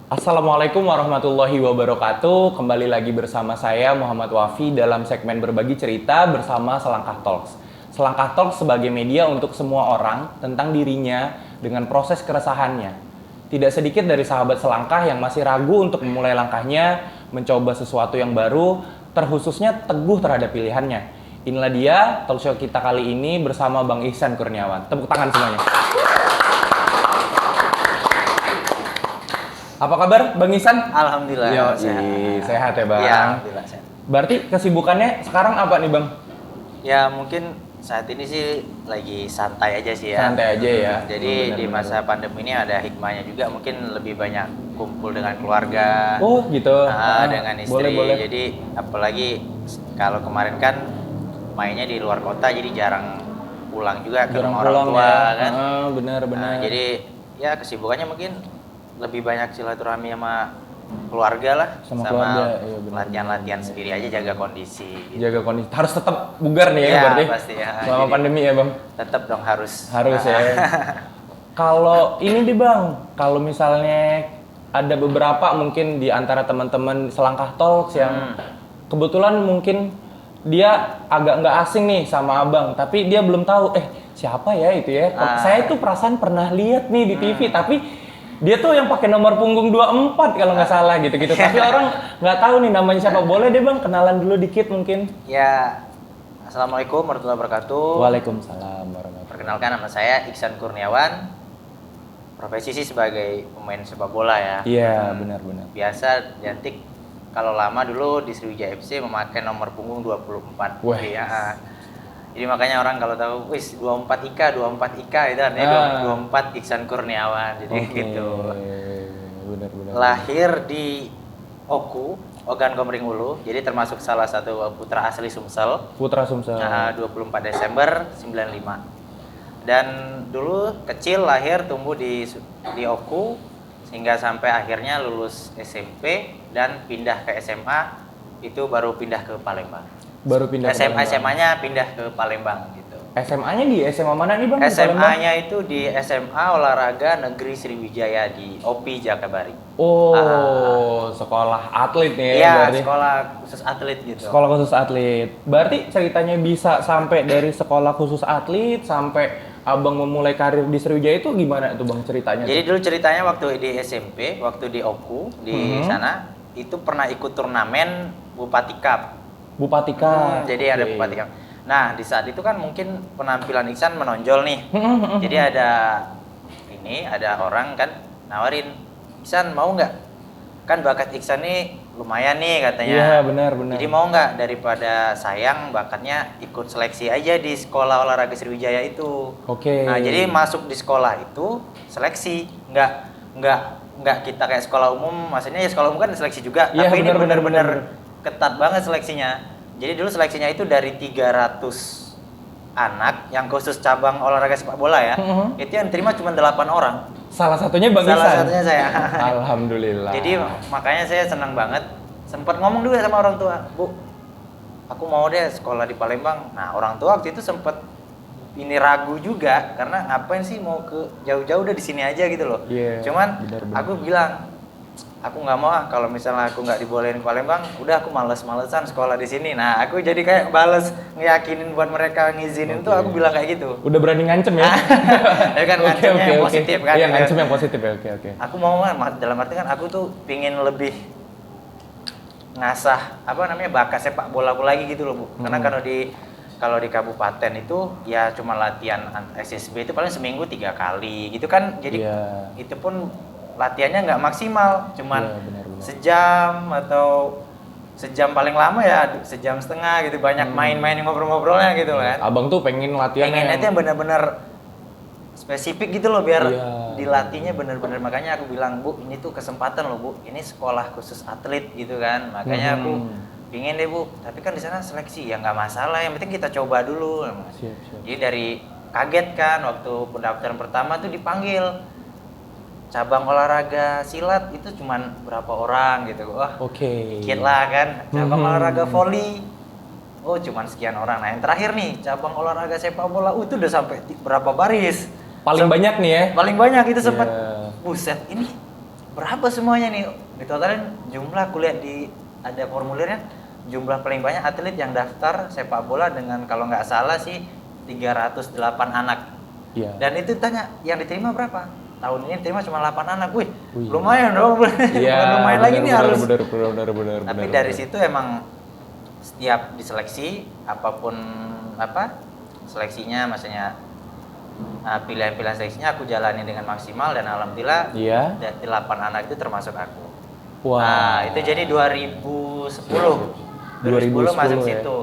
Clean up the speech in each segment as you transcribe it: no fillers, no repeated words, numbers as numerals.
Assalamualaikum warahmatullahi wabarakatuh. Kembali lagi bersama saya Muhammad Wafi dalam segmen berbagi cerita bersama Selangkah Talks. Selangkah Talks sebagai media untuk semua orang tentang dirinya dengan proses keresahannya. Tidak sedikit dari sahabat selangkah yang masih ragu untuk memulai langkahnya, mencoba sesuatu yang baru, terkhususnya teguh terhadap pilihannya. Inilah dia talkshow kita kali ini bersama Bang Ihsan Kurniawan. Tepuk tangan semuanya. Apa kabar Bang Ihsan? Alhamdulillah. Yo, Sehat. sehat ya Bang. Ya, alhamdulillah sehat. Berarti kesibukannya sekarang apa nih Bang? Ya mungkin saat ini sih lagi santai aja sih ya. Santai aja ya. Jadi di masa pandemi ini ada hikmahnya juga, mungkin lebih banyak kumpul dengan keluarga. Oh gitu. Dengan istri. Boleh. Jadi apalagi kalau kemarin kan mainnya di luar kota, jadi jarang pulang juga ke rumah orang tua ya. kan. Benar. Jadi ya kesibukannya mungkin lebih banyak silaturahmi sama keluarga lah, Sama keluarga, iya, benar. latihan-latihan sendiri aja, jaga kondisi gitu. Jaga kondisi. Harus tetap bugar nih ya, Iya, berarti. pasti ya. Selama Jadi, pandemi ya Bang. tetap dong harus. Harus ya. Kalau ini nih Bang, kalau misalnya ada beberapa mungkin di antara teman-teman Selangkah Talks yang kebetulan mungkin dia agak nggak asing nih sama abang, tapi dia belum tahu siapa ya itu ya. Saya tuh perasaan pernah lihat nih di TV, tapi dia tuh yang pakai nomor punggung 24 kalau nggak salah gitu-gitu. Tapi orang nggak tahu nih namanya siapa. Boleh deh Bang kenalan dulu dikit mungkin. Ya, Assalamualaikum warahmatullahi wabarakatuh. Waalaikumsalam warahmatullahi. Perkenalkan, nama saya Ihsan Kurniawan. Profesi sih sebagai pemain sepak bola ya. Iya, benar. Biasa identik kalau lama dulu di Sriwijaya FC memakai nomor punggung 24. Wah. Iya. Jadi makanya orang kalau tahu, wis 24 Ika itu artinya 24 Ihsan Kurniawan. Jadi gitu. Benar. Lahir di Oku, Ogan Komering Ulu. Jadi termasuk salah satu putra asli Sumsel. Putra Sumsel. 24 Desember 95. Dan dulu kecil lahir tumbuh di Oku sehingga sampai akhirnya lulus SMP dan pindah ke SMA, itu baru pindah ke Palembang. Baru pindah ke Palembang. SMA-nya pindah ke Palembang gitu. SMA-nya di SMA mana nih Bang? SMA-nya itu di SMA Olahraga Negeri Sriwijaya di OPI Jakabaring. Oh, sekolah atlet nih ya Iya, berarti. sekolah khusus atlet gitu. Sekolah khusus atlet. Berarti ceritanya bisa sampai dari sekolah khusus atlet sampai Abang memulai karir di Sriwijaya itu gimana tuh Bang ceritanya? Jadi dulu ceritanya waktu di SMP, waktu di Oku di sana itu pernah ikut turnamen Bupati Cup. Bupati Cup. Jadi ada Bupati Cup. Nah, di saat itu kan mungkin penampilan Ihsan menonjol nih. Jadi ada orang kan nawarin, "Ihsan mau nggak? Kan bakat Ihsan nih lumayan nih," katanya. Iya, benar. Jadi mau nggak, daripada sayang bakatnya, ikut seleksi aja di sekolah olahraga Sriwijaya itu. Oke. Nah, jadi masuk di sekolah itu seleksi, nggak kita kayak sekolah umum. Maksudnya ya sekolah umum kan seleksi juga, Iya, tapi ini benar. benar-benar ketat banget seleksinya. Jadi dulu seleksinya itu dari 300 anak yang khusus cabang olahraga sepak bola ya. Itu yang terima cuma 8 orang. Salah satunya Bang Ihsan. Salah satunya saya. Alhamdulillah. Jadi makanya saya senang banget. Sempat ngomong juga sama orang tua, "Bu, aku mau deh sekolah di Palembang." Nah, orang tua waktu itu sempat ini ragu juga, karena ngapain sih mau ke jauh-jauh, udah di sini aja gitu loh. Iya, Cuman benar. aku bilang, aku nggak mau kalau misalnya aku nggak dibolehin ke Palembang, udah aku males-malesan sekolah di sini. Nah, aku jadi kayak bales ngeyakinin buat mereka ngizinin tuh, aku bilang kayak gitu. Udah berani ngancem ya? Ya kan, ngancemnya yang positif kan. Iya, ngancem yang positif ya. Oke. Aku mau dalam arti kan aku tuh pingin lebih ngasah bakat sepak bola aku lagi gitu loh, Bu. Karena kalau di kabupaten itu ya cuma latihan SSB itu paling seminggu 3 kali gitu kan. Jadi itu pun latihannya nggak maksimal, cuman benar. sejam atau sejam paling lama ya sejam setengah gitu, banyak main-main ngobrol-ngobrolnya gitu kan. Abang tuh pengen latihan Pengennya itu yang benar-benar spesifik gitu loh, biar Iya. dilatihnya benar-benar. Makanya aku bilang, "Bu, ini tuh kesempatan loh, Bu, ini sekolah khusus atlet gitu kan." Makanya aku pingin deh, Bu, tapi kan di sana seleksi ya nggak masalah, yang penting kita coba dulu. Siap. Jadi dari kaget kan waktu pendaftaran pertama tuh dipanggil cabang olahraga silat itu cuman berapa orang gitu. Wah, Oke. dikit lah kan. Cabang olahraga voli, oh cuman sekian orang. Nah yang terakhir nih, cabang olahraga sepak bola, itu udah sampai berapa baris. Paling banyak nih ya? Paling banyak itu sempat, Iya. buset, ini berapa semuanya nih? Ditotalin jumlah aku lihat di ada formulirnya, jumlah paling banyak atlet yang daftar sepak bola dengan kalau nggak salah sih 308 anak. Iya. Dan itu tanya yang diterima berapa? Tahun ini diterima cuma 8 anak. Wih, Wih. lumayan dong. Iya. Bukan lumayan lagi nih harus. Bener. Tapi dari situ emang setiap diseleksi apapun apa seleksinya, maksudnya pilihan-pilihan seleksinya aku jalani dengan maksimal dan alhamdulillah Iya. 8 anak itu termasuk aku. Wah. Nah, itu jadi 2010 masuk ya. situ.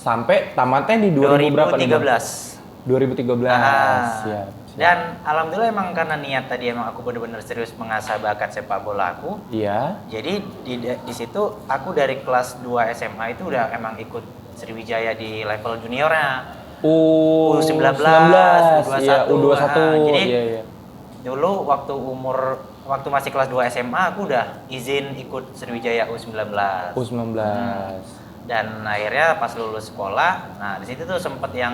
Sampai tamatnya di 2000 berapa nih, Bang? 2013. 2013. Siap. Dan alhamdulillah emang karena niat tadi emang aku benar-benar serius mengasah bakat sepak bola aku. Iya. Jadi di situ aku dari kelas 2 SMA itu udah emang ikut Sriwijaya di level juniornya. U19, U21. Iya, U21. Jadi iya. dulu waktu masih kelas 2 SMA aku udah izin ikut Sriwijaya U19. U19. Dan akhirnya pas lulus sekolah, nah di situ tuh sempet yang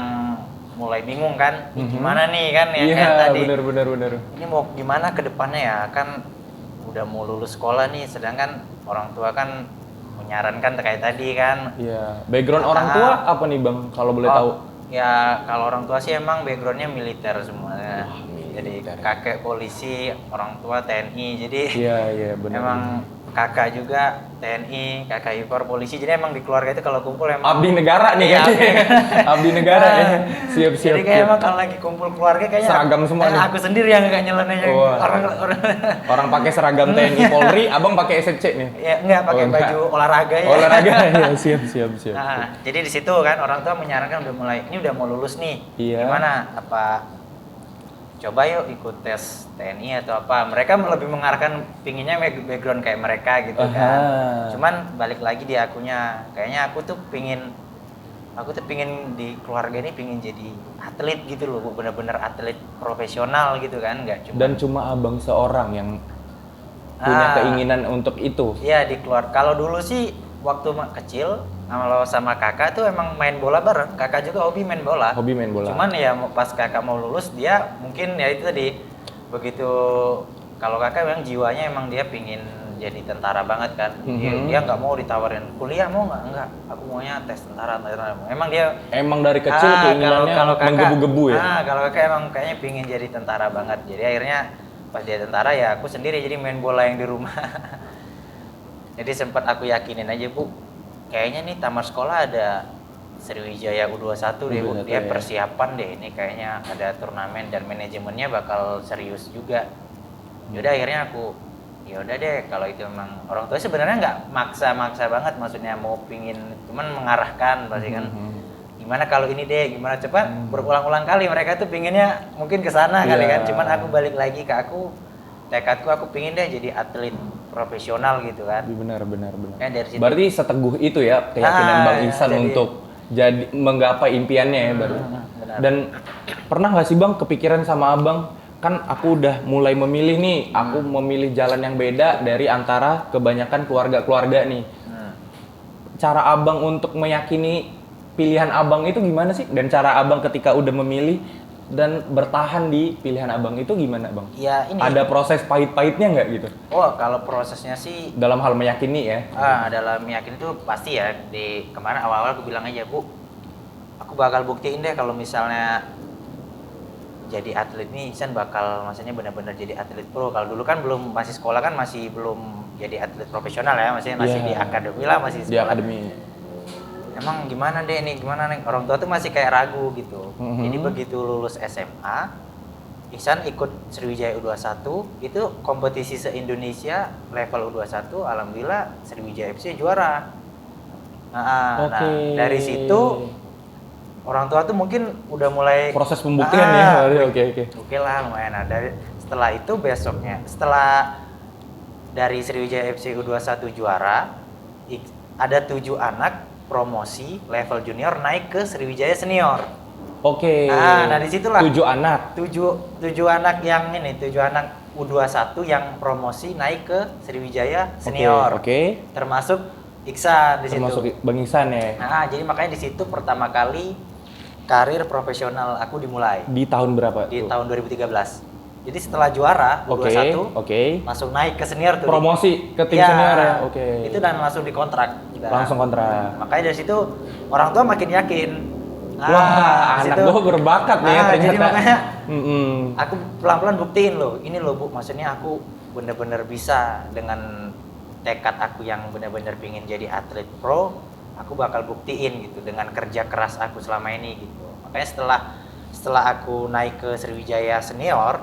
mulai bingung kan, gimana nih kan ya kayak tadi. Iya, bener. Ini mau gimana ke depannya ya, kan udah mau lulus sekolah nih, sedangkan orang tua kan menyarankan kayak tadi kan. Iya. Background orang tua apa nih, Bang, kalau boleh tahu? Ya kalau orang tua sih emang backgroundnya militer semuanya. Wah, Jadi militer. kakek polisi, orang tua TNI, jadi Iya, benar. emang kakak juga TNI, kakak ipar polisi, jadi emang di keluarga itu kalau kumpul emang Abdi negara nih kan. Abdi negara ya. Siap. Jadi kayak emang kalau lagi kumpul keluarga kayaknya seragam semua nih. aku sendiri yang gak nyeleneh Wah. orang pakai seragam TNI Polri, Abang pakai SFC nih. ya enggak pakai Oh, enggak. baju olahraga ya. Olahraga ya, siap. Nah, jadi di situ kan orang tua menyarankan ini udah mau lulus nih. Iya. Gimana? Apa coba yuk ikut tes TNI atau apa? Mereka lebih mengarahkan pinginnya background kayak mereka gitu kan. Cuman balik lagi di akunya, kayaknya aku tuh pingin di keluarga ini pingin jadi atlet gitu loh, bener-bener atlet profesional gitu kan, nggak cuma. Dan cuma Abang seorang yang punya keinginan untuk itu. Iya di keluar. Kalau dulu sih waktu kecil kalau sama kakak tuh emang main bola bareng. Kakak juga hobi main bola. Cuman ya pas kakak mau lulus dia mungkin ya itu tadi begitu, kalau kakak memang jiwanya emang dia pingin jadi tentara banget kan. Dia nggak mau ditawarin kuliah, mau nggak, aku maunya tes tentara. Emang dari kecil keinginannya menggebu-gebu ya. Kalau kakak emang kayaknya pingin jadi tentara banget. Jadi akhirnya pas dia tentara ya aku sendiri jadi main bola yang di rumah. Jadi sempat aku yakinin aja, Bu, kayaknya nih tamat sekolah ada Sriwijaya U21 deh, Bu. Dia persiapan deh, ini kayaknya ada turnamen dan manajemennya bakal serius juga. Yaudah akhirnya aku yaudah deh, kalau itu memang orang tua sebenarnya nggak maksa banget, maksudnya mau pingin, cuman mengarahkan pasti kan. Gimana kalau ini deh, gimana cepat berulang-ulang kali mereka tuh pinginnya mungkin ke sana kali kan. Cuman aku balik lagi ke tekadku aku pingin deh jadi atlet profesional gitu kan. Benar. Kan dari situ. Berarti seteguh itu ya keyakinan Bang Ihsan untuk jadi menggapai impiannya ya baru. Benar. Dan pernah nggak sih Bang kepikiran sama Abang, kan aku udah mulai memilih nih, aku memilih jalan yang beda dari antara kebanyakan keluarga-keluarga nih. Cara Abang untuk meyakini pilihan Abang itu gimana sih? Dan cara Abang ketika udah memilih dan bertahan di pilihan Abang itu gimana, Bang? Ya ini. Ada proses pahit-pahitnya nggak gitu? Oh, kalau prosesnya sih dalam hal meyakini ya. Dalam meyakini itu pasti ya. Di kemarin awal-awal aku bilang aja, Bu, aku bakal buktiin deh kalau misalnya jadi atlet nih, Ihsan bakal maksudnya benar-benar jadi atlet pro. Kalau dulu kan masih sekolah kan masih belum jadi atlet profesional ya, maksudnya masih di akademi lah, masih sekolah. Di akademi. Emang gimana deh nih, gimana nih? Orang tua tuh masih kayak ragu gitu. Jadi begitu lulus SMA, Ihsan ikut Sriwijaya U21, itu kompetisi se-Indonesia level U21, alhamdulillah Sriwijaya FC juara. Nah, dari situ orang tua tuh mungkin udah mulai proses pembuktian ya. Oke lah, lumayan. Nah, setelah itu besoknya, setelah dari Sriwijaya FC U21 juara, ada 7 anak promosi level junior naik ke Sriwijaya senior. Nah di situlah 7 anak yang ini, 7 anak U21 yang promosi naik ke Sriwijaya senior. Termasuk Iksan di situ. Termasuk Bang Ihsan ya. Nah, jadi makanya di situ pertama kali karir profesional aku dimulai. Di tahun berapa? Di tahun 2013. Jadi setelah juara Oke, U21 oke. langsung naik ke senior tuh. Promosi ke tim Iya, senior ya. Oke. Itu dan langsung dikontrak. Udah. Langsung kontrak. Makanya dari situ orang tua makin yakin. Wah, di anak situ, gue berbakat nih ya ternyata. Jadi makanya Mm-mm. aku pelan-pelan buktiin loh. Ini loh Bu, maksudnya aku bener-bener bisa dengan tekad aku yang bener-bener pingin jadi atlet pro. Aku bakal buktiin gitu dengan kerja keras aku selama ini gitu. Makanya setelah aku naik ke Sriwijaya senior,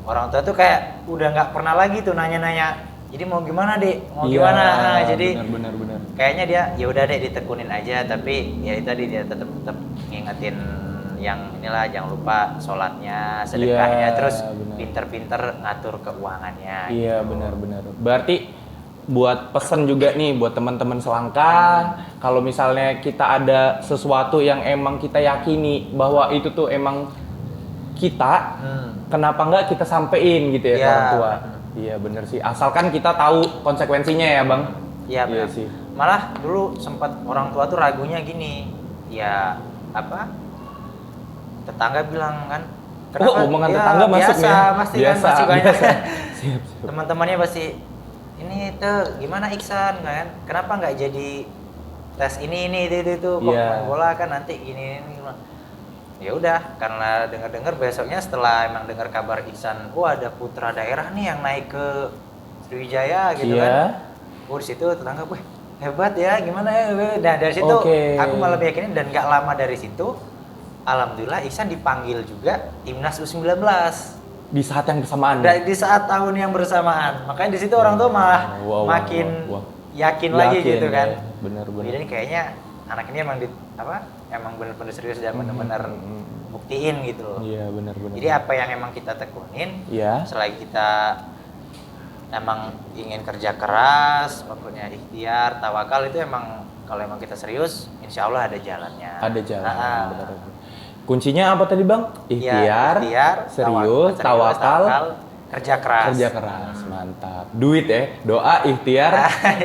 orang tua tuh kayak udah nggak pernah lagi tuh nanya-nanya. Jadi mau gimana Dek? Mau Iya, gimana? Jadi benar. kayaknya dia ya udah deh ditekunin aja, tapi ya itu tadi dia tetap ngingetin yang inilah, jangan lupa sholatnya, sedekahnya, Iya, terus benar. pinter-pinter ngatur keuangannya. Iya, gitu. benar. Berarti buat pesan juga nih buat teman-teman selangkah, kalau misalnya kita ada sesuatu yang emang kita yakini bahwa itu tuh emang kita, kenapa nggak kita sampein gitu ya ke Iya. orang tua. Iya bener sih, asalkan kita tahu konsekuensinya ya bang. Iya benar. sih. Malah dulu sempat orang tua tuh ragunya gini, ya apa? Tetangga bilang kan, Omongan Ya, tetangga masuk biasa, ya? pasti kan masih banyak. biasa. Siap. Teman-temannya pasti ini tuh gimana Iksan kan? Kenapa nggak jadi tes ini itu kok Iya. main bola kan nanti ini. Ya udah, karena dengar-dengar besoknya setelah emang dengar kabar Iksan, ada putra daerah nih yang naik ke Sriwijaya gitu Iya. kan. Di situ tetangga, wih hebat ya, gimana ya? Nah dari situ Oke. aku malah meyakini, dan nggak lama dari situ, alhamdulillah Iksan dipanggil juga timnas U19 Di saat yang bersamaan. di saat tahun yang bersamaan. Makanya di situ orang tua malah makin Wow. yakin lagi gitu kan. Bener. Jadi kayaknya anak ini emang emang bener-bener serius dan bener-bener buktiin gitu loh. Iya bener. Jadi apa yang emang kita tekunin, Iya. selagi kita emang ingin kerja keras, maksudnya ikhtiar, tawakal, itu emang kalau emang kita serius, insya Allah ada jalannya. Ada jalan. Ah. Bener. Kuncinya apa tadi bang? Iya, Ikhtiar, serius, tawakal, kerja keras. kerja keras. Mantap. Duit ya, doa, ikhtiar,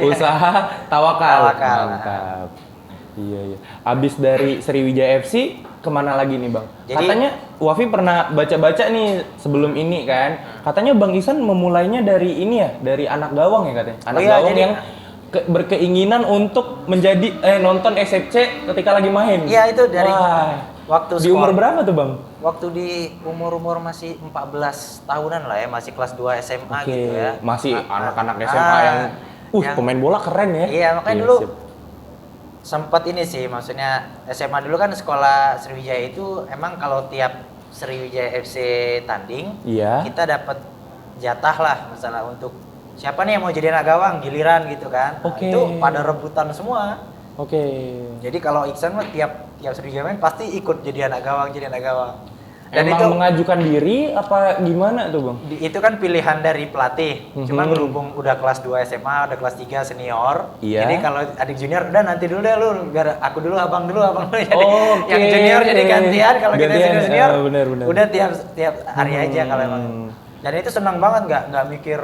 usaha, tawakal. Tawakal. Mantap. Iya. Abis dari Sriwijaya FC kemana lagi nih bang? Jadi- Katanya Wafi pernah baca-baca nih sebelum ini kan. Katanya Bang Ihsan memulainya dari ini ya, dari anak gawang ya katanya. Anak iya, gawang jadi- yang berkeinginan untuk menjadi nonton SFC ketika lagi main. Iya, itu dari Wah. waktu Di umur sekolah. berapa tuh bang? Waktu di umur masih 14 tahunan lah ya, masih kelas 2 SMA Oke, gitu ya. masih anak-anak SMA yang pemain bola keren ya. Iya, makanya dulu sip. sempat ini sih, maksudnya SMA dulu kan sekolah Sriwijaya itu emang kalau tiap Sriwijaya FC tanding, Iya. kita dapat jatah lah misalnya untuk siapa nih yang mau jadi anak gawang giliran gitu kan. Nah, Oke. itu pada rebutan semua. Oke. Jadi kalau Iksan mah tiap Sriwijaya main pasti ikut jadi anak gawang. Dan Emang itu mengajukan diri apa gimana tuh bang? itu kan pilihan dari pelatih. Cuman Mhm. berhubung udah kelas 2 SMA, udah kelas 3 senior. Iya. Jadi kalau adik junior udah nanti dulu deh lu, biar aku dulu abang dulu. Jadi Oke. yang junior jadi gantian, kalau kita Gantian, senior bener. udah tiap hari aja kalau emang. Dan itu senang banget, nggak mikir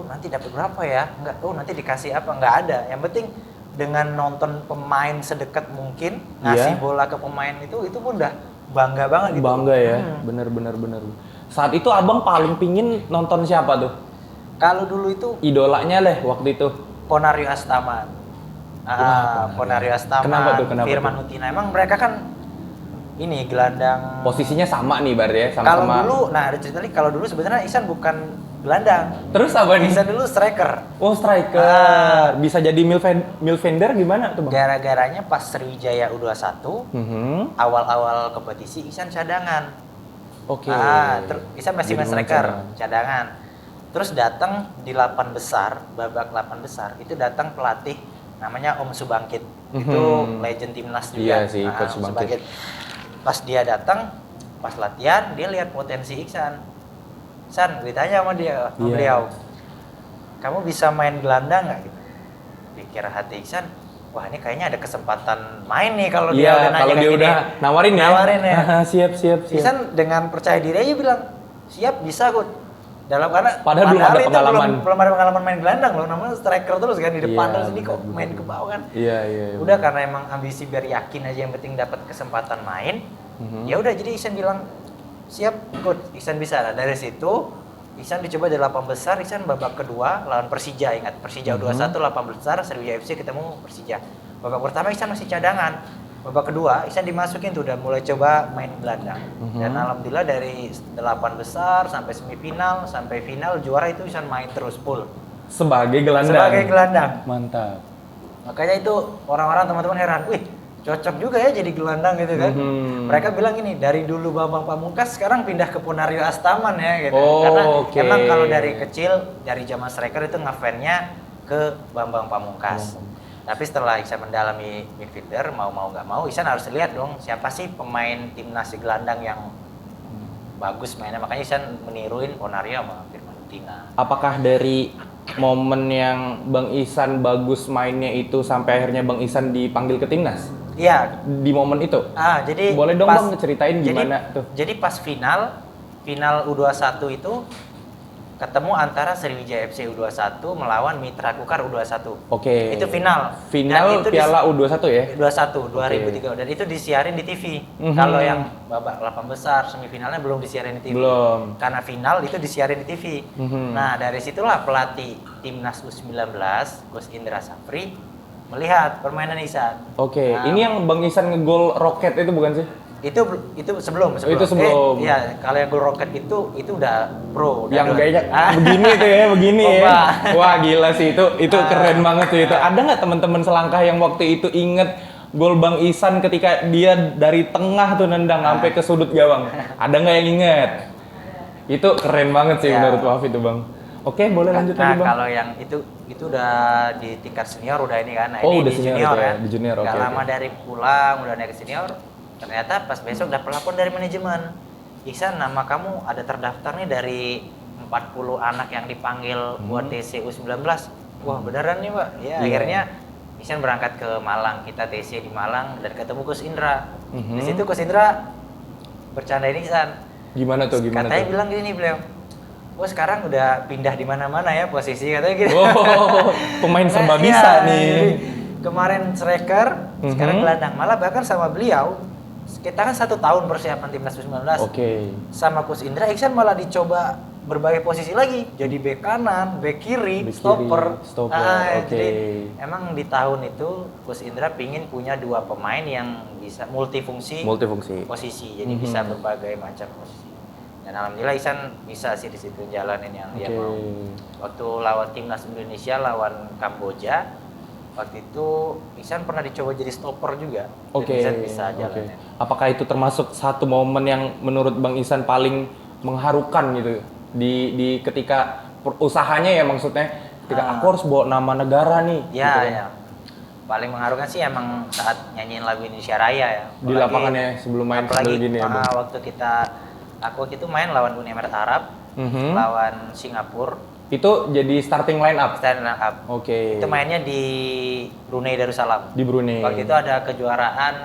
nanti dapat berapa ya? Nggak, nanti dikasih apa? Nggak ada. Yang penting dengan nonton pemain sedekat mungkin, ngasih Iya. bola ke pemain itu pun udah bangga banget gitu. Bangga ya, bener. Saat itu abang paling pingin nonton siapa tuh? Kalau dulu itu Idolanya lah waktu itu. Ponario Astaman. Ponario Astaman, Kenapa tuh? Firman Utina. Emang mereka kan ini gelandang. Posisinya sama nih berarti ya, Kalau sama-sama. dulu, ada cerita lagi, kalau dulu sebenarnya Ihsan bukan gelandang. Terus apa nih? Ihsan dulu striker. Oh striker. Bisa jadi midfielder gimana tuh bang? Gara-garanya pas Sriwijaya U21, Mhm. awal-awal kompetisi Ihsan cadangan. Oke. Ihsan masih Jadi main striker, cadangan. cadangan. Terus datang di 8 besar, babak 8 besar, itu datang pelatih namanya Om Subangkit. Itu legend timnas juga. Iya sih, Coach Om Subangkit. Pas dia datang, pas latihan, dia lihat potensi Iksan. San, ditanya sama dia, sama Iya. beliau, kamu bisa main gelandang nggak? Gitu. Pikir hati Iksan, wah ini kayaknya ada kesempatan main nih kalau dia udah Iya, nanya kalau kayak dia gini. udah nawarin ya. Nawarin ya. siap. Iksan dengan percaya diri aja bilang, siap bisa kok. Karena Padahal belum ada itu pengalaman. belum ada pengalaman main gelandang loh, namanya striker terus kan di depan Iya, terus ini kok benar, main benar. ke bawah kan. Iya. Udah karena emang ambisi biar yakin aja, yang penting dapat kesempatan main. Ya udah, jadi Iksan bilang, siap ikut. Ihsan bisa. Nah, dari situ Ihsan dicoba di 8 besar. Ihsan babak kedua lawan Persija, ingat Persija U21 8 besar, Sriwijaya FC ketemu Persija. Babak pertama Ihsan masih cadangan. Babak kedua Ihsan dimasukin tuh, udah mulai coba main gelandang. Dan alhamdulillah dari 8 besar sampai semifinal sampai final juara itu Ihsan main terus full Sebagai gelandang. sebagai gelandang. Mantap. Makanya itu orang-orang teman-teman heran, wih cocok juga ya jadi gelandang gitu kan. Mereka bilang gini, dari dulu Bambang Pamungkas sekarang pindah ke Ponario Astaman ya gitu. Karena emang kalau dari kecil, dari zaman striker itu ngefannya ke Bambang Pamungkas. Tapi setelah Ihsan mendalami midfielder, mau nggak mau Ihsan harus lihat dong siapa sih pemain timnas si gelandang yang bagus mainnya. Makanya Ihsan meniruin Ponario sama Firman Utina. Apakah dari momen yang Bang Ihsan bagus mainnya itu sampai akhirnya Bang Ihsan dipanggil ke timnas? Iya. Di momen itu? Jadi boleh dong Bang ceritain gimana tuh? Jadi pas final U21 itu ketemu antara Sriwijaya FC U21 melawan Mitra Kukar U21. Oke. Itu final. Final itu Piala U21 ya? 21 2003 dan itu disiarin di TV. Kalau yang babak 8 besar semifinalnya belum disiarin di TV. Belum. Karena final itu disiarin di TV. Nah, dari situlah pelatih timnas U19, Coach Indra Safri melihat permainan Ihsan. Oke, Nah, ini yang Bang Ihsan ngegol roket itu bukan sih? itu sebelum. Itu sebelum. Iya, kalau yang gol roket itu udah pro. Yang gayanya begini tuh ya, begini ya. Wah gila sih itu keren banget tuh itu. Ada nggak teman-teman selangkah yang waktu itu inget gol Bang Ihsan ketika dia dari tengah tuh nendang sampai ke sudut gawang? Ada nggak yang inget? Itu keren banget sih menurut Wafi itu Bang. Oke, boleh lanjut lagi Bang. Kalau yang itu udah di tingkat senior udah ini kan. Nah, Oh, ini udah di senior junior ya, ya. di junior, Gak oke, lama oke. dari pulang udah naik ke senior. Ternyata pas besok dapat lapor dari manajemen. Ihsan, nama kamu ada terdaftar nih dari 40 anak yang dipanggil buat TC U19. Wah, beneran nih, Pak. Ya, akhirnya Ihsan berangkat ke Malang. Kita TC di Malang dan ketemu Coach Indra. Di situ Coach Indra bercandain Ihsan. Gimana tuh? Katanya bilang gini beliau, "Wah, sekarang udah pindah di mana-mana ya posisi," katanya gitu. Oh, pemain serba bisa nih. Kemarin striker, sekarang gelandang. Malah bahkan sama beliau, kita kan 1 tahun persiapan timnas U19. Oke. Sama Coach Indra, Ihsan malah dicoba berbagai posisi lagi. Jadi bek kanan, bek kiri, stopper. Oke. Jadi emang di tahun itu Coach Indra pingin punya 2 pemain yang bisa multifungsi posisi. Jadi bisa berbagai macam posisi. Dan alhamdulillah Ihsan bisa sih di situ jalanin yang dia mau. Waktu lawan timnas Indonesia lawan Kamboja, waktu itu Ihsan pernah dicoba jadi stopper juga. Oke. Ihsan bisa jalanin. Apakah itu termasuk satu momen yang menurut Bang Ihsan paling mengharukan gitu di ketika usahanya ya, maksudnya ketika aku harus bawa nama negara nih? Ya, gitu kan? ya. Paling mengharukan sih emang saat nyanyiin lagu Indonesia Raya ya. Di lapangan ya, sebelum main apalagi gini ya, Bang? waktu aku waktu itu main lawan Uni Emirat Arab, lawan Singapura. Itu jadi starting line up? Stand up. Oke. Itu mainnya di Brunei Darussalam. Di Brunei. Waktu itu ada kejuaraan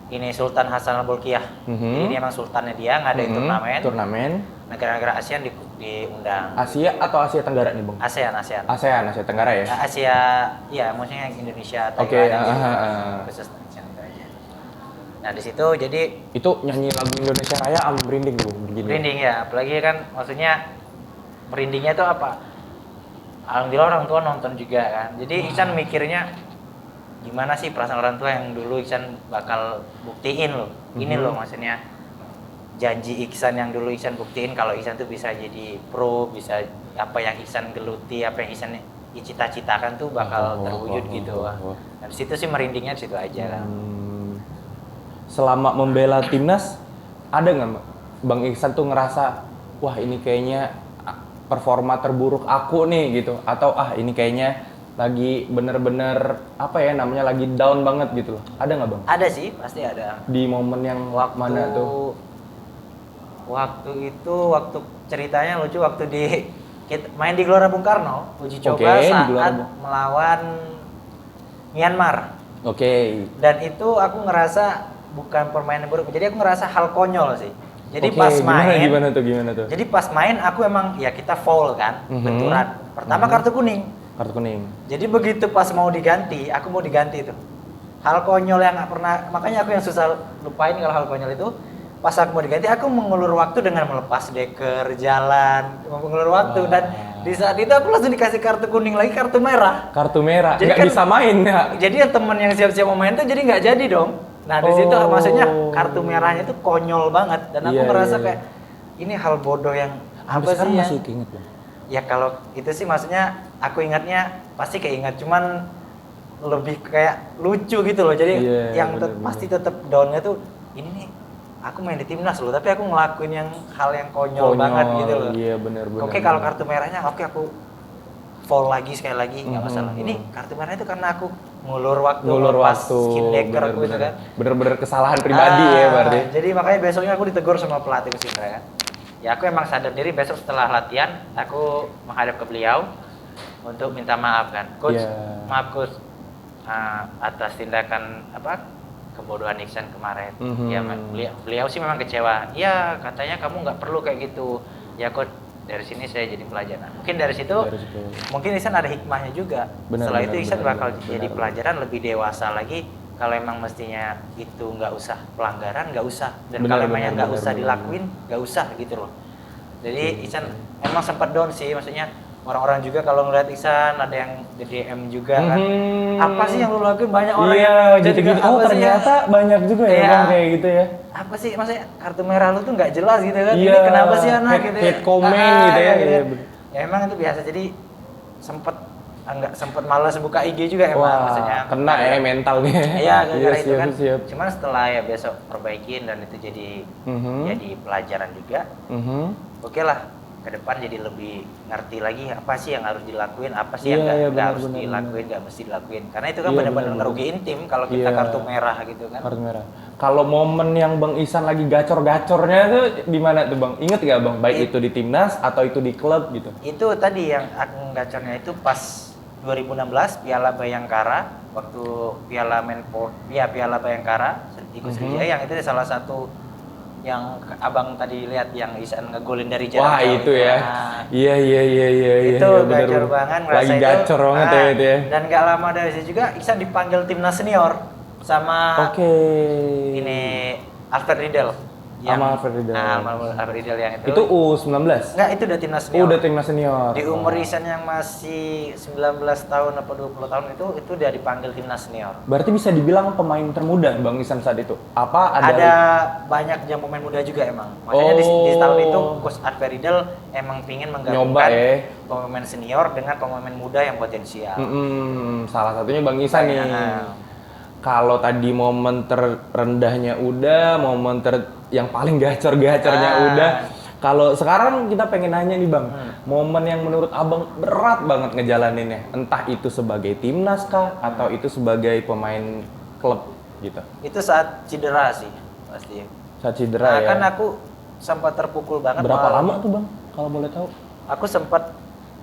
ini Sultan Hasan Al-Bolkiah. Jadi ini emang sultannya dia ngadain turnamen. Negara-negara ASEAN diundang. Asia atau Asia Tenggara nih Bang? ASEAN. Asia Tenggara ya? Asia, ya maksudnya Indonesia, Oke, Thailand, khusus ASEAN aja. Nah di situ jadi itu nyanyi lagu Indonesia Raya merinding tuh begini. merinding ya, apalagi kan maksudnya merindingnya itu apa? Alhamdulillah orang tua nonton juga kan. Jadi Ihsan mikirnya gimana sih perasaan orang tua yang dulu Ihsan bakal buktiin loh. Ini loh maksudnya janji Ihsan yang dulu Ihsan buktiin kalau Ihsan tuh bisa jadi pro, bisa apa yang Ihsan geluti, apa yang Ihsan cita-citakan tuh bakal terwujud gitu. Nah, di situ sih merindingnya di situ aja kan. Selama membela timnas, ada nggak Bang Ihsan tuh ngerasa, wah ini kayaknya performa terburuk aku nih gitu, atau ini kayaknya lagi bener-bener apa ya namanya lagi down banget gitu loh, ada nggak Bang? Ada sih, pasti ada. Di momen yang mana tuh? Waktu ceritanya lucu, waktu main di Gelora Bung Karno, uji coba saat melawan Myanmar. Oke. Dan itu aku ngerasa bukan permainan buruk, jadi aku ngerasa hal konyol sih. Jadi pas main, gimana tuh? Jadi pas main aku emang ya kita foul kan, benturan. Pertama kartu kuning. Jadi begitu pas mau diganti, aku mau diganti itu. Hal konyol yang nggak pernah, makanya aku yang susah lupain kalau hal konyol itu. pas aku mau diganti aku mengulur waktu dengan melepas deker, jalan, mengulur waktu. Wah. Dan di saat itu aku langsung dikasih kartu kuning lagi, kartu merah. Kartu merah, Jadi nggak kan- bisa main ya? Jadi yang temen yang siap-siap mau main tuh jadi nggak jadi dong. Nah di situ Oh. maksudnya kartu merahnya tuh konyol banget dan aku Iya, merasa iya. kayak ini hal bodoh yang Sampai apa sih sekarang yang masih keinget Bang. ya kalau itu sih maksudnya aku ingatnya pasti keinget cuman lebih kayak lucu gitu loh. Jadi Iya, yang bener-bener. pasti tetap downnya tuh ini nih aku main di timnas loh tapi aku ngelakuin yang hal yang konyol banget gitu loh. Iya benar-benar. Oke kalau kartu merahnya oke aku fall lagi sekali lagi nggak masalah. Mhm. Ini kartu merah itu karena aku ngulur waktu ngulur melepas waktu, skin decker aku gitu kan. bener-bener kesalahan pribadi ya berarti. Jadi makanya besoknya aku ditegur sama pelatih Coach Indra kan. Ya aku emang sadar diri besok setelah latihan aku menghadap ke beliau untuk minta maaf kan. Coach, Iya. maaf coach atas tindakan kebodohan Iksan kemarin. Mhm. Ya beliau sih memang kecewa. Iya katanya kamu nggak perlu kayak gitu. Ya coach dari sini saya jadi pelajaran. Mungkin dari situ mungkin Iksan ada hikmahnya juga. Benar, Setelah benar, itu Iksan benar, bakal benar, jadi benar. pelajaran lebih dewasa lagi. Kalau emang mestinya itu nggak usah pelanggaran nggak usah dan Benar, kalau emang benar, yang nggak benar, usah benar. dilakuin nggak usah gitu loh. Jadi Iksan emang sempat down sih, maksudnya orang-orang juga kalau ngeliat Iksan ada yang di DM juga kan. Apa sih yang lu lakuin banyak orang Iya, yang gitu-gitu. apa Oh, sih ternyata banyak juga ya Iya. Bang kayak gitu ya. apa sih maksudnya kartu merah lu tuh nggak jelas gitu kan. Iya, Ini kenapa sih anak hate- gitu hate comment gitu ya. Iya, bener. Ya emang itu biasa jadi sempet malas buka IG juga emang Wah, maksudnya. kena ya mentalnya. Iya, gara-gara itu siap, kan. siap. Cuman setelah ya besok perbaikin dan itu jadi Mhm. jadi pelajaran juga. Mhm. Oke lah, ke depan jadi lebih ngerti lagi apa sih yang harus dilakuin, apa sih yang Iya, iya, nggak harus benar, benar, dilakuin, nggak mesti dilakuin. Karena itu kan Iya, benar-benar benar, ngerugiin tim kalau kita Iya. kartu merah gitu kan. Kartu merah. Kalau momen yang Bang Ihsan lagi gacor-gacornya tuh di mana tuh Bang? Ingat gak Bang? Baik itu di timnas atau itu di klub gitu? Itu tadi yang aku gacornya itu pas 2016 Piala Bayangkara waktu Piala Piala Bayangkara ikut Sriwijaya yang itu salah satu yang abang tadi lihat yang Ihsan ngegolin dari jarak Wah, jauh itu ya. Nah, Iya. itu iya, bener, gacor bener. banget Lagi gacor banget ya itu ya. Dan gak lama dari situ juga Iksan dipanggil timnas senior sama Oke. ini Alfred Riedel Sama Alfred Riedel. Nah, Alfred Riedel yang Itu U19. enggak itu udah timnas Oh, senior. udah timnas senior. Di umur Ihsan yang masih 19 tahun apa 20 tahun itu udah dipanggil timnas senior. Berarti bisa dibilang pemain termuda Bang Ihsan saat itu. Apa Ada banyak yang pemain muda juga emang. Makanya di tahun itu Coach Alfred Riedel emang pingin menggabungkan ya. pemain senior dengan pemain muda yang potensial. Salah satunya Bang Ihsan nih. Nah. Kalau tadi momen terendahnya udah, momen yang paling gacor-gacornya udah. Kalau sekarang kita pengen nanya nih Bang, momen yang menurut Abang berat banget ngejalaninnya, entah itu sebagai timnas kah atau itu sebagai pemain klub gitu. Itu saat cedera sih pasti. Saat cedera Nah, ya. kan aku sempat terpukul banget. Berapa malah. lama tuh Bang kalau boleh tahu? Aku sempat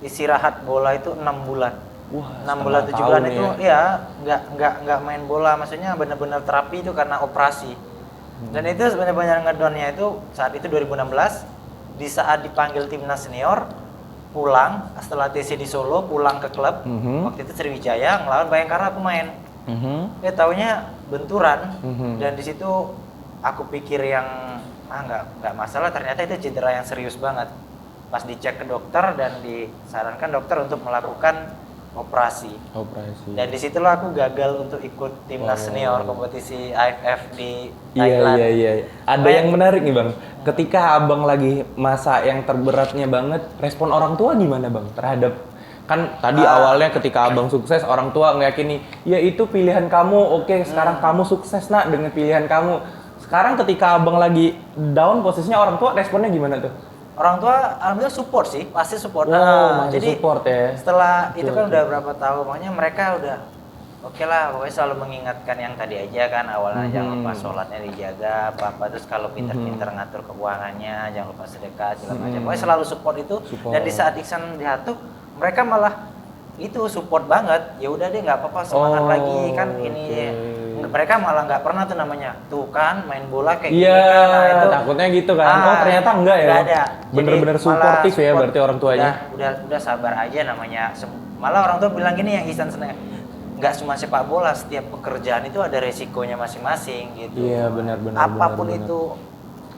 istirahat bola itu 6 bulan. Wah, 6 bulan 7 bulan tahun itu ya nggak main bola, maksudnya benar-benar terapi itu karena operasi. Dan itu benar-benar ngedonnya itu saat itu 2016 di saat dipanggil timnas senior pulang setelah TC di Solo pulang ke klub. Waktu itu Sriwijaya ngelawan Bayangkara aku main. Ya taunya benturan dan di situ aku pikir yang nggak masalah, ternyata itu cedera yang serius banget. Pas dicek ke dokter dan disarankan dokter untuk melakukan operasi. Dan disitulah aku gagal untuk ikut timnas senior kompetisi AFF di Thailand. Iya. Ada yang menarik nih Bang. Ketika Abang lagi masa yang terberatnya banget, respon orang tua gimana Bang terhadap kan tadi awalnya ketika Abang sukses orang tua ngeyakini, ya itu pilihan kamu, oke sekarang kamu sukses nak dengan pilihan kamu. Sekarang ketika Abang lagi down posisinya orang tua responnya gimana tuh? Orang tua alhamdulillah support sih, pasti support. Masih Jadi support ya. setelah itu kan udah berapa tahun, makanya mereka udah oke lah, pokoknya selalu mengingatkan yang tadi aja kan, awalnya jangan lupa sholatnya dijaga, apa terus kalau pinter-pinter ngatur keuangannya, jangan lupa sedekah segala macam. Pokoknya selalu support itu. Dan di saat Iksan jatuh, mereka malah itu support banget. Ya udah deh nggak apa-apa, semangat lagi kan ini. Mereka malah nggak pernah tuh namanya tuh kan main bola kayak gini kan. Nah, itu takutnya gitu kan. Oh ternyata enggak ya. Nggak ada. Bener-bener Jadi, suportif malah ya berarti orang tuanya. Udah sabar aja namanya. Malah orang tua bilang gini yang Ihsan seneng, nggak cuma sepak bola, setiap pekerjaan itu ada resikonya masing-masing gitu. Iya benar. Apapun itu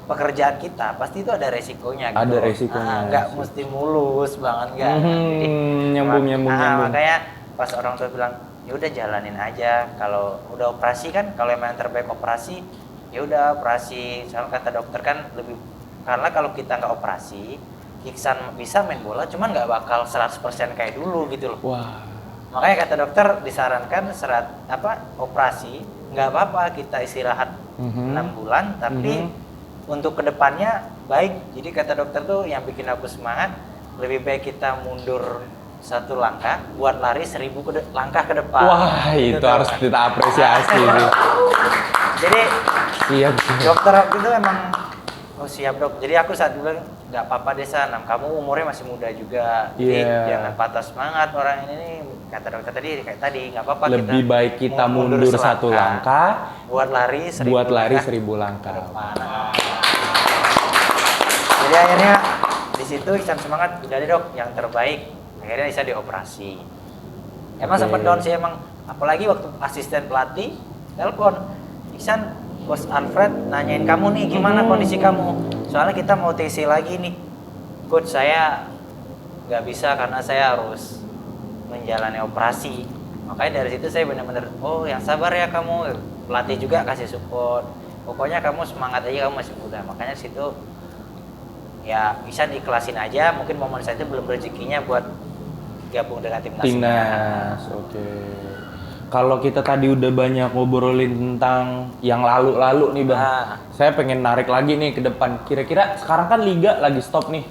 pekerjaan kita pasti itu ada resikonya gitu. Ada resikonya. Nggak mesti mulus banget nggak. Jadi nyambung. makanya pas orang tua bilang ya udah jalanin aja. Kalau udah operasi kan, kalau emang yang terbaik operasi, ya udah operasi. Soalnya kata dokter kan lebih, karena kalau kita nggak operasi, Iksan bisa main bola, cuman nggak bakal 100% kayak dulu gitu loh. Wah. Makanya kata dokter disarankan operasi nggak apa-apa kita istirahat 6 bulan, tapi untuk kedepannya baik. Jadi kata dokter tuh yang bikin aku semangat, lebih baik kita mundur 1 langkah buat lari 1000 langkah ke depan. Wah, itu gitu, harus kita apresiasi nih. Jadi Siap. dokter waktu itu emang siap dok. Jadi aku saat bilang nggak apa-apa deh Sanam, kamu umurnya masih muda juga. Jadi jangan patah semangat orang ini nih. Kata dokter tadi kayak tadi nggak apa-apa. Lebih baik kita mundur 1 langkah buat lari 1000 langkah. Jadi akhirnya di situ Iksan semangat, udah deh dok yang terbaik. Akhirnya bisa dioperasi. Emang sempat down sih emang, apalagi waktu asisten pelatih telepon, Iksan, Bos Alfred nanyain kamu nih gimana kondisi kamu. Soalnya kita mau TC lagi nih. Coach, saya nggak bisa karena saya harus menjalani operasi. Makanya dari situ saya benar-benar, oh yang sabar ya kamu. Pelatih juga kasih support. Pokoknya kamu semangat aja, kamu masih muda. Makanya situ ya bisa diikhlasin aja. Mungkin momen saya itu belum rezekinya buat gabung dengan timnas. Oke. Kalau kita tadi udah banyak ngobrolin tentang yang lalu-lalu nih Bang. Saya pengen narik lagi nih ke depan. Kira-kira sekarang kan liga lagi stop nih.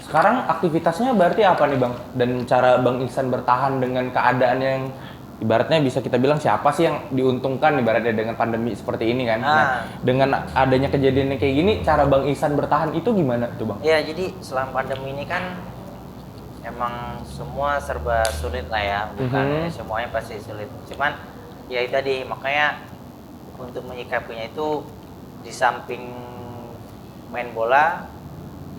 Sekarang aktivitasnya berarti apa nih Bang? Dan cara Bang Iksan bertahan dengan keadaan yang ibaratnya bisa kita bilang siapa sih yang diuntungkan ibaratnya dengan pandemi seperti ini kan? Nah, dengan adanya kejadian kayak gini, cara Bang Iksan bertahan itu gimana tuh Bang? Ya, jadi selama pandemi ini kan emang semua serba sulit lah ya, bukan semuanya pasti sulit. Cuman ya itu tadi, makanya untuk menyikapinya itu di samping main bola,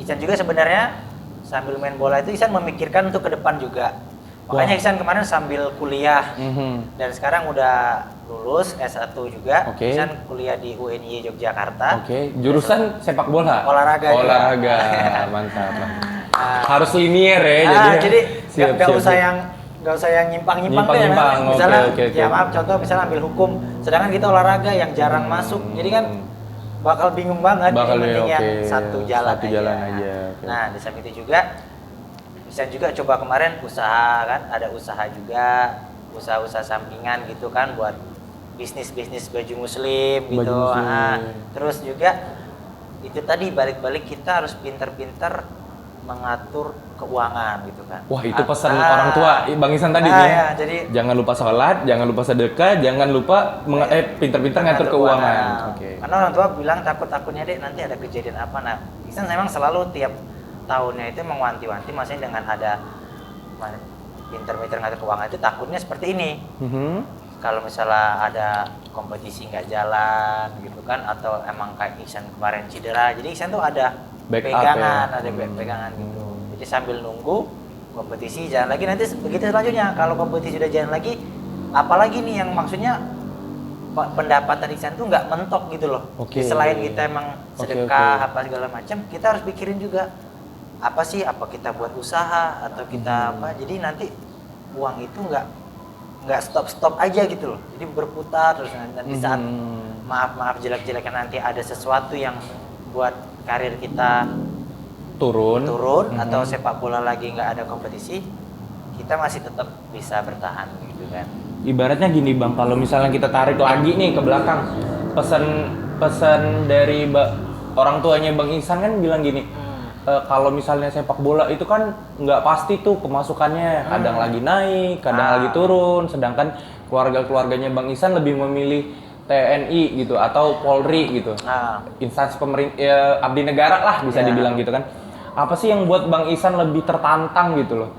Iksan juga sebenarnya sambil main bola itu Iksan memikirkan untuk ke depan juga. Makanya Iksan kemarin sambil kuliah dan sekarang udah lulus S1 juga. Iksan kuliah di UNY Yogyakarta. Jurusan sepak bola. Olahraga. Mantap. Harus linier ya. Jadi nggak usah yang nyimpang-nyimpang tuh ya. Misalnya ya maaf contoh misalnya ambil hukum, sedangkan kita olahraga yang jarang masuk. Jadi kan bakal bingung banget. Mending yang satu jalan aja. Nah di samping itu juga bisa juga coba kemarin usaha kan, ada usaha juga, usaha sampingan gitu kan buat bisnis baju muslim gitu. Terus juga itu tadi balik-balik kita harus pinter-pinter mengatur keuangan gitu kan. Wah itu pesan orang tua Bang Iksan tadi ya. Jadi jangan lupa sholat, jangan lupa sedekah, jangan lupa pinter-pinter ngatur keuangan. Karena orang tua bilang takutnya deh nanti ada kejadian apa. Nah Iksan memang selalu tiap tahunnya itu mengwanti-wanti, maksudnya dengan ada pinter-pinter ngatur keuangan itu takutnya seperti ini. Kalau misalnya ada kompetisi nggak jalan gitu kan, atau emang kayak Iksan kemarin cedera, jadi Iksan tuh ada pegangan gitu. Jadi sambil nunggu kompetisi jalan lagi, nanti begitu selanjutnya kalau kompetisi udah jalan lagi, apalagi nih yang maksudnya pendapatan Iksan tuh nggak mentok gitu loh. Selain kita emang sedekah apa segala macam, kita harus pikirin juga apa sih, apa kita buat usaha atau kita apa. Jadi nanti uang itu nggak stop aja gitu loh. Jadi berputar terus nanti saat maaf jelek-jeleknya nanti ada sesuatu yang buat karir kita turun atau sepak bola lagi nggak ada kompetisi, kita masih tetap bisa bertahan gitu kan. Ibaratnya gini Bang, kalau misalnya kita tarik lagi nih ke belakang, pesan dari orang tuanya Bang Iksan kan bilang gini, kalau misalnya sepak bola itu kan nggak pasti tuh pemasukannya, kadang lagi naik, kadang lagi turun, sedangkan keluarganya Bang Iksan lebih memilih TNI gitu atau Polri gitu, instansi pemerintah, abdi negara lah bisa dibilang gitu kan. Apa sih yang buat Bang Iksan lebih tertantang gitu loh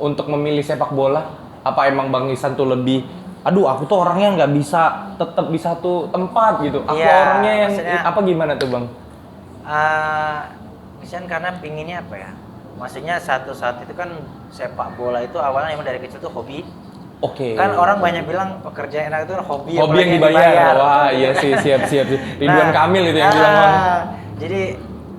untuk memilih sepak bola? Apa emang Bang Iksan tuh lebih, aduh aku tuh orangnya nggak bisa tetap di satu tempat gitu, aku orangnya yang apa gimana tuh Bang? Iksan karena pinginnya apa ya? Maksudnya satu saat itu kan sepak bola itu awalnya emang dari kecil tuh hobi Oke. Kan orang banyak bilang pekerjaan enak itu hobi Hobi yang dibayar. Wah, iya sih, siap. Ridwan Kamil itu yang bilang, Bang. Jadi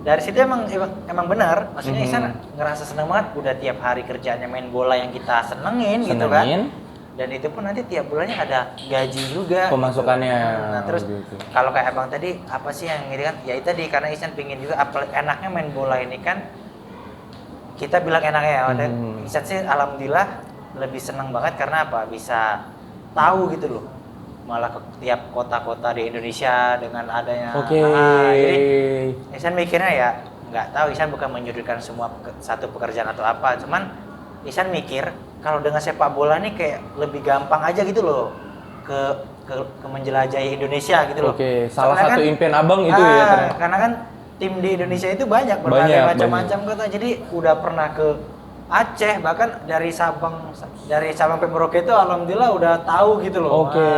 dari situ emang benar, maksudnya Ihsan ngerasa senang banget udah tiap hari kerjaannya main bola yang kita senengin gitu kan. Dan itu pun nanti tiap bulannya ada gaji juga pemasukannya gitu. Nah terus gitu. Kalau kayak abang tadi apa sih yang ini kan ya itu tadi karena Ihsan pingin juga enaknya main bola ini kan kita bilang enaknya ya Ihsan sih alhamdulillah lebih senang banget karena apa bisa tahu gitu loh malah ke tiap kota-kota di Indonesia dengan adanya jadi Ihsan mikirnya ya nggak tahu Ihsan bukan menyudutkan semua satu pekerjaan atau apa cuman Ihsan mikir kalau dengan sepak bola nih kayak lebih gampang aja gitu loh ke menjelajahi Indonesia gitu loh. Oke, salah soalnya satu kan, impian abang itu ya ternyata. Karena kan tim di Indonesia itu banyak berbagai macam-macam kota. Jadi udah pernah ke Aceh bahkan dari Sabang sampai Merauke itu alhamdulillah udah tahu gitu loh. Oke.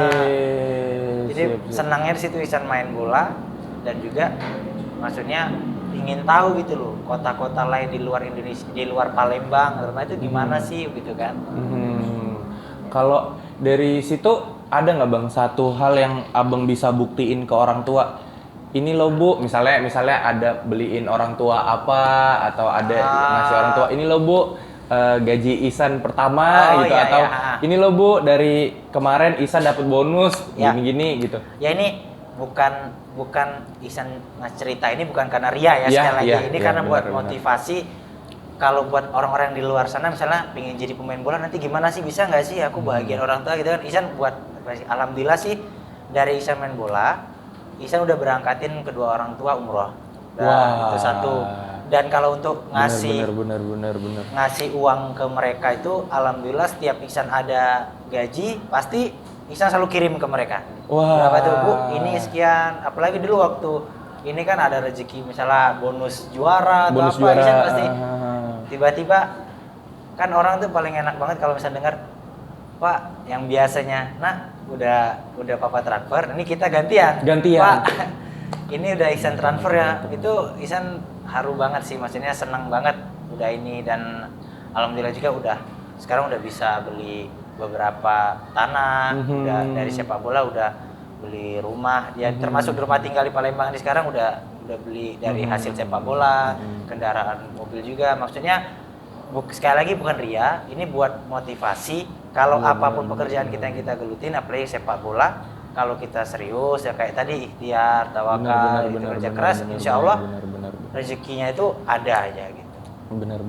Jadi senangnya di situ Ihsan main bola dan juga maksudnya ingin tahu gitu loh kota-kota lain di luar Indonesia, di luar Palembang terutama itu gimana sih gitu kan. Kalau dari situ ada nggak bang satu hal yang abang bisa buktiin ke orang tua ini loh bu misalnya ada beliin orang tua apa atau ada ngasih orang tua ini loh bu gaji Ihsan pertama gitu atau ini loh bu dari kemarin Ihsan dapat bonus gini-gini gitu ya ini bukan Ihsan cerita ini bukan karena ria ya sekali lagi ini karena buat motivasi kalau buat orang-orang di luar sana misalnya pengen jadi pemain bola nanti gimana sih bisa nggak sih aku bahagian orang tua gitu kan Ihsan buat alhamdulillah sih dari Ihsan main bola Ihsan udah berangkatin kedua orang tua umroh itu satu dan kalau untuk ngasih ngasih uang ke mereka itu alhamdulillah setiap Ihsan ada gaji pasti Ihsan selalu kirim ke mereka. Berapa tuh bu? Ini sekian. Apalagi dulu waktu ini kan ada rezeki misalnya bonus juara atau apa. Ihsan pasti tiba-tiba kan orang tuh paling enak banget kalau misalnya dengar Pak yang biasanya udah papa transfer ini kita gantian. Pak ini udah Ihsan transfer ya. Itu Ihsan haru banget sih maksudnya senang banget udah ini dan alhamdulillah juga sekarang udah bisa beli beberapa tanah udah dari sepak bola udah beli rumah ya termasuk rumah tinggal di Palembang ini sekarang udah beli dari hasil sepak bola kendaraan mobil juga maksudnya sekali lagi bukan ria ini buat motivasi kalau apapun pekerjaan kita yang kita gelutin apalagi sepak bola kalau kita serius ya kayak tadi ikhtiar tawakal kerja keras insya Allah rezekinya itu ada aja gitu benar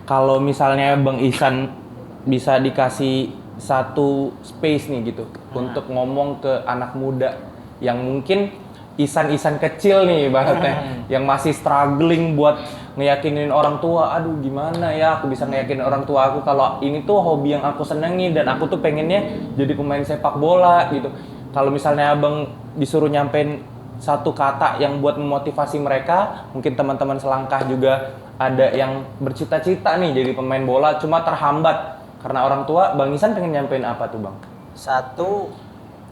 kalau misalnya Bang Ihsan bisa dikasih satu space nih gitu untuk ngomong ke anak muda yang mungkin Ihsan kecil nih ibaratnya yang masih struggling buat ngeyakinin orang tua aduh gimana ya aku bisa ngeyakinin orang tua aku kalau ini tuh hobi yang aku senengi dan aku tuh pengennya jadi pemain sepak bola gitu kalau misalnya abang disuruh nyampein satu kata yang buat memotivasi mereka mungkin teman-teman selangkah juga ada yang bercita-cita nih jadi pemain bola cuma terhambat karena orang tua, Bang Ihsan pengen nyampein apa tuh Bang? Satu,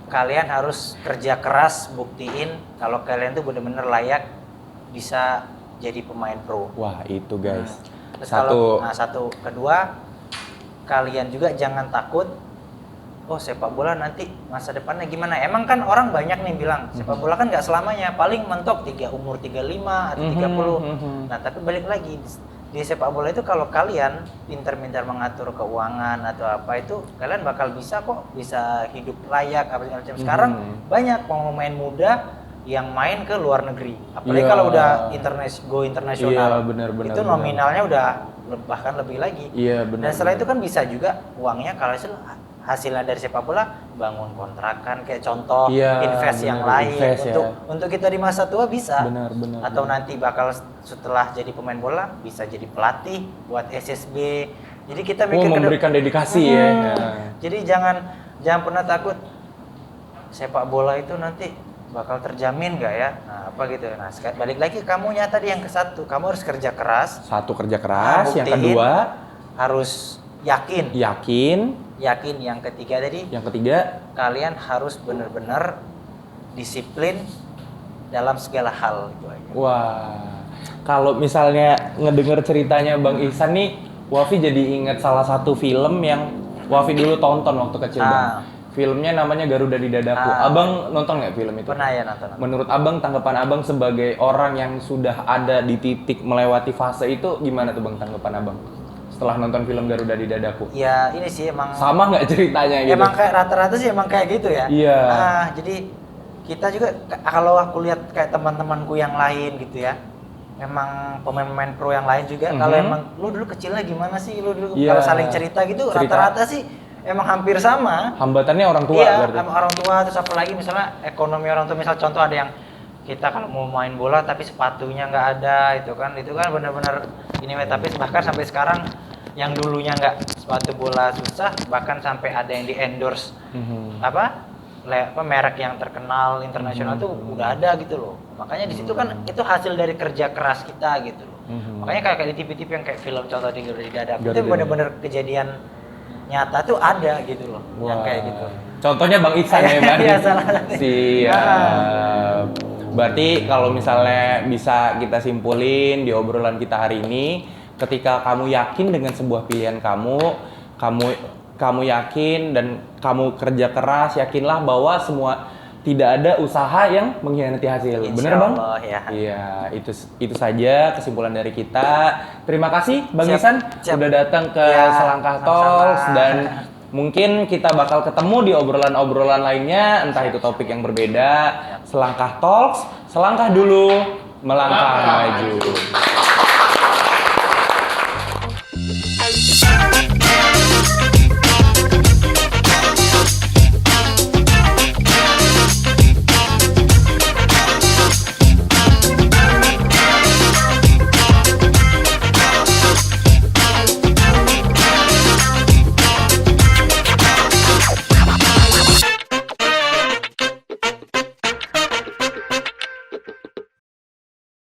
kalian harus kerja keras buktiin kalau kalian tuh bener-bener layak bisa jadi pemain pro. Wah itu guys. Satu. Kedua, kalian juga jangan takut. Oh sepak bola nanti masa depannya gimana? Emang kan orang banyak nih bilang sepak bola kan nggak selamanya. Paling mentok umur 35 atau 30. Nah tapi balik lagi. Di sepak bola itu kalau kalian pintar-pintar mengatur keuangan atau apa itu kalian bakal bisa hidup layak apa segala macam. Sekarang banyak pemain muda yang main ke luar negeri. Apalagi kalau udah internasional. Bener, itu nominalnya udah bahkan lebih lagi. Dan setelah itu kan bisa juga uangnya kalau hasilnya dari sepak bola bangun kontrakan kayak contoh invest yang lain untuk kita di masa tua bisa atau nanti bakal setelah jadi pemain bola bisa jadi pelatih buat SSB jadi kita mikir memberikan dedikasi ya jadi jangan pernah takut sepak bola itu nanti bakal terjamin nggak ya apa gitu nah balik lagi kamunya tadi yang ke satu kamu harus kerja keras yang kedua harus yakin yang ketiga kalian harus benar-benar disiplin dalam segala hal gitu aja. Wah kalau misalnya ngedenger ceritanya Bang Ihsan nih Wafi jadi inget salah satu film yang Wafi dulu tonton waktu kecil Ah. Bang. Filmnya namanya Garuda di Dadaku. Ah. Abang nonton nggak film itu? Pernah ya nonton. Menurut abang, tanggapan abang sebagai orang yang sudah ada di titik melewati fase itu gimana tuh bang tanggapan abang? Setelah nonton film Garuda di Dadaku. Ya ini sih emang Sama nggak ceritanya gitu? emang kayak rata-rata sih emang kayak gitu ya. Iya. Jadi kita juga kalau aku lihat kayak teman-temanku yang lain gitu ya. Memang pemain-pemain pro yang lain juga kalau emang lu dulu kecilnya gimana sih, lu dulu Iya. kalau saling cerita gitu rata-rata sih emang hampir sama. Hambatannya orang tua Iya, berarti? sama orang tua, terus apalagi misalnya ekonomi orang tua, misal contoh ada yang kita kalau mau main bola tapi sepatunya nggak ada, itu kan benar-benar ini, tapi bahkan sampai sekarang yang dulunya nggak sepatu bola susah, bahkan sampai ada yang di endorse merek yang terkenal internasional tuh udah ada gitu loh. Makanya di situ kan itu hasil dari kerja keras kita gitu loh. Makanya kayak di TV-TV yang kayak film contoh di Garuda di Dadaku itu benar-benar kejadian nyata tuh ada gitu loh. Yang kayak gitu. Contohnya Bang Iksan ya Bang? Iya, salah satu. Siap. Berarti kalau misalnya bisa kita simpulin di obrolan kita hari ini, ketika kamu yakin dengan sebuah pilihan kamu yakin dan kamu kerja keras, yakinlah bahwa tidak ada usaha yang mengkhianati hasil. Bener Bang? Insyaallah, ya. Iya, itu saja kesimpulan dari kita. Terima kasih Bang Iksan udah datang ke Selangkah Talks, dan mungkin kita bakal ketemu di obrolan-obrolan lainnya, entah itu topik yang berbeda. Selangkah Talks, selangkah dulu, melangkah maju.